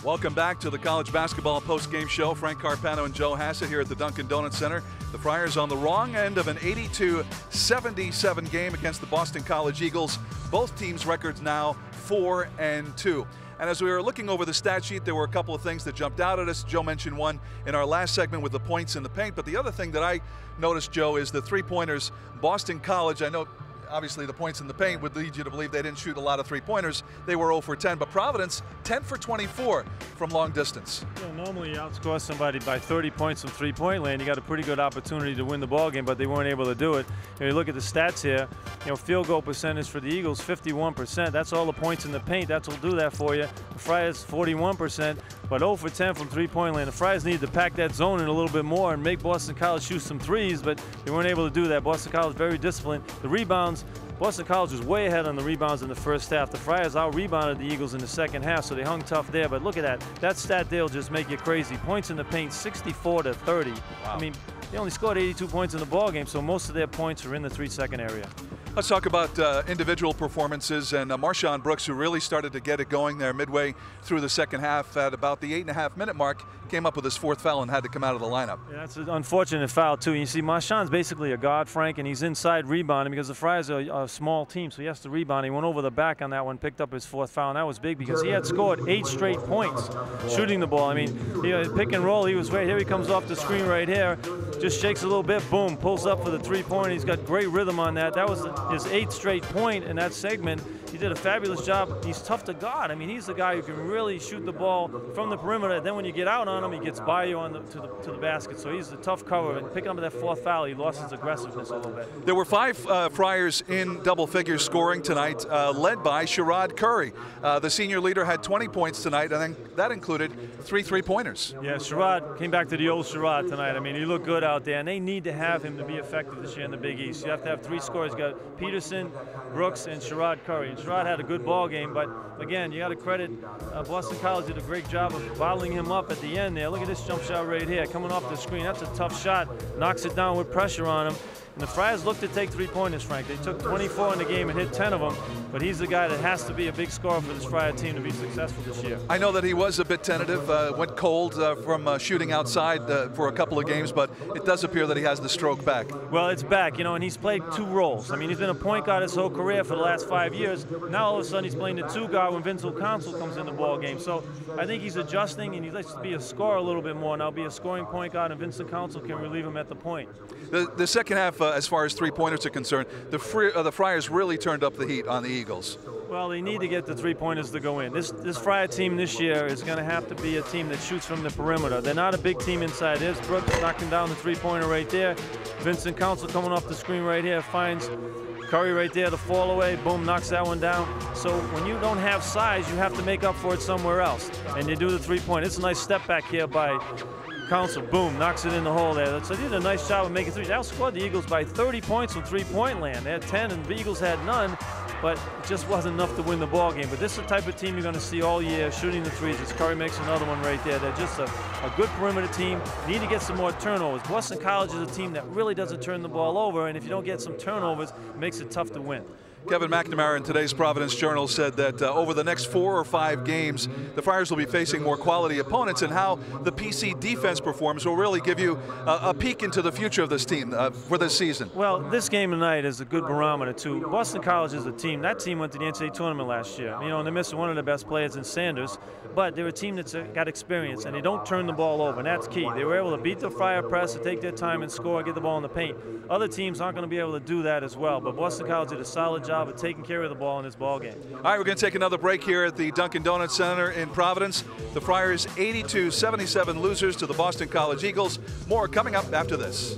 Welcome back to the college basketball post-game show. Frank Carpano and Joe Hassett here at the Dunkin' Donuts Center. The Friars on the wrong end of an 82-77 game against the Boston College Eagles. Both teams' records now 4-2. And as we were looking over the stat sheet, there were a couple of things that jumped out at us. Joe mentioned one in our last segment with the points in the paint. But the other thing that I noticed, Joe, is the three-pointers. Boston College, I know obviously the points in the paint would lead you to believe they didn't shoot a lot of three-pointers. They were 0 for 10, but Providence 10 for 24 from long distance. Yeah, normally you outscore somebody by 30 points from three-point land. You got a pretty good opportunity to win the ball game, but they weren't able to do it. You look at the stats here. Field goal percentage for the Eagles 51%. That's all the points in the paint. That's will do that for you. The Friars 41%, but 0 for 10 from three-point land. The Friars needed to pack that zone in a little bit more and make Boston College shoot some threes, but they weren't able to do that. Boston College very disciplined. The rebounds. Boston College was way ahead on the rebounds in the first half. The Friars out-rebounded the Eagles in the second half, so they hung tough there. But look at that. That stat there will just make you crazy. Points in the paint, 64-30. Wow. I mean, they only scored 82 points in the ball game, so most of their points are in the 3-second area. Let's talk about individual performances, and Marshawn Brooks, who really started to get it going there midway through the second half at about the 8.5-minute mark, came up with his fourth foul and had to come out of the lineup. Yeah, that's an unfortunate foul, too. You see, Marshawn's basically a guard, Frank, and he's inside rebounding because the Friars are a small team, so he has to rebound. He went over the back on that one, picked up his fourth foul, and that was big because he had scored 8 straight points shooting the ball. I mean, pick and roll, he was right here. He comes off the screen right here, just shakes a little bit, boom, pulls up for the three-pointer. He's got great rhythm on that. That was his 8th straight point in that segment. He did a fabulous job. He's tough to guard. I mean, he's the guy who can really shoot the ball from the perimeter. Then when you get out on him, he gets by you to the basket. So he's a tough cover. And picking up that fourth foul, he lost his aggressiveness a little bit. There were 5 Friars in double figures scoring tonight, led by Sherrod Curry. The senior leader had 20 points tonight, and then that included 3 three-pointers. Yeah, Sherrod came back to the old Sherrod tonight. I mean, he looked good out there, and they need to have him to be effective this year in the Big East. You have to have 3 scorers. You got Peterson, Brooks, and Sherrod Curry. And Sherrod had a good ball game, but again, you got to credit Boston College did a great job of bottling him up at the end there. Look at this jump shot right here, coming off the screen. That's a tough shot. Knocks it down with pressure on him. And the Friars looked to take 3-pointers, Frank. They took 24 in the game and hit 10 of them, but he's the guy that has to be a big scorer for this Friar team to be successful this year. I know that he was a bit tentative, went cold from shooting outside for a couple of games, but it does appear that he has the stroke back. Well, it's back, and he's played 2 roles. I mean, he's been a point guard his whole career for the last 5 years. Now all of a sudden he's playing the 2 guard when Vince Council comes in the ball game. So I think he's adjusting, and he likes to be a scorer a little bit more. Now be a scoring point guard, and Vincent Council can relieve him at the point. The second half, as far as three-pointers are concerned, the Friars really turned up the heat on the Eagles. Well, they need to get the 3-pointers to go in. This Friar team this year is going to have to be a team that shoots from the perimeter. They're not a big team inside. There's Brooks knocking down the 3-pointer right there. Vincent Council coming off the screen right here, finds Curry right there, the fall away, boom, knocks that one down. So when you don't have size, you have to make up for it somewhere else. And you do the 3-point. It's a nice step back here by Council, boom, knocks it in the hole there. So they did a nice job of making threes. They outscored the Eagles by 30 points from three-point land. They had 10 and the Eagles had none, but it just wasn't enough to win the ball game. But this is the type of team you're going to see all year, shooting the threes. As Curry makes another one right there. They're just a good perimeter team. Need to get some more turnovers. Boston College is a team that really doesn't turn the ball over, and if you don't get some turnovers, it makes it tough to win. Kevin McNamara in today's Providence Journal said that over the next 4 or 5 games, the Friars will be facing more quality opponents, and how the PC defense performs will really give you a peek into the future of this team for this season. Well, this game tonight is a good barometer, too. Boston College is a team. That team went to the NCAA tournament last year. And they're missing one of the best players in Sanders, but they're a team that's got experience, and they don't turn the ball over, and that's key. They were able to beat the Friar press, to take their time and score, get the ball in the paint. Other teams aren't going to be able to do that as well, but Boston College did a solid job of taking care of the ball in this ball game. All right, we're going to take another break here at the Dunkin' Donuts Center in Providence. The Friars 82-77 losers to the Boston College Eagles. More coming up after this.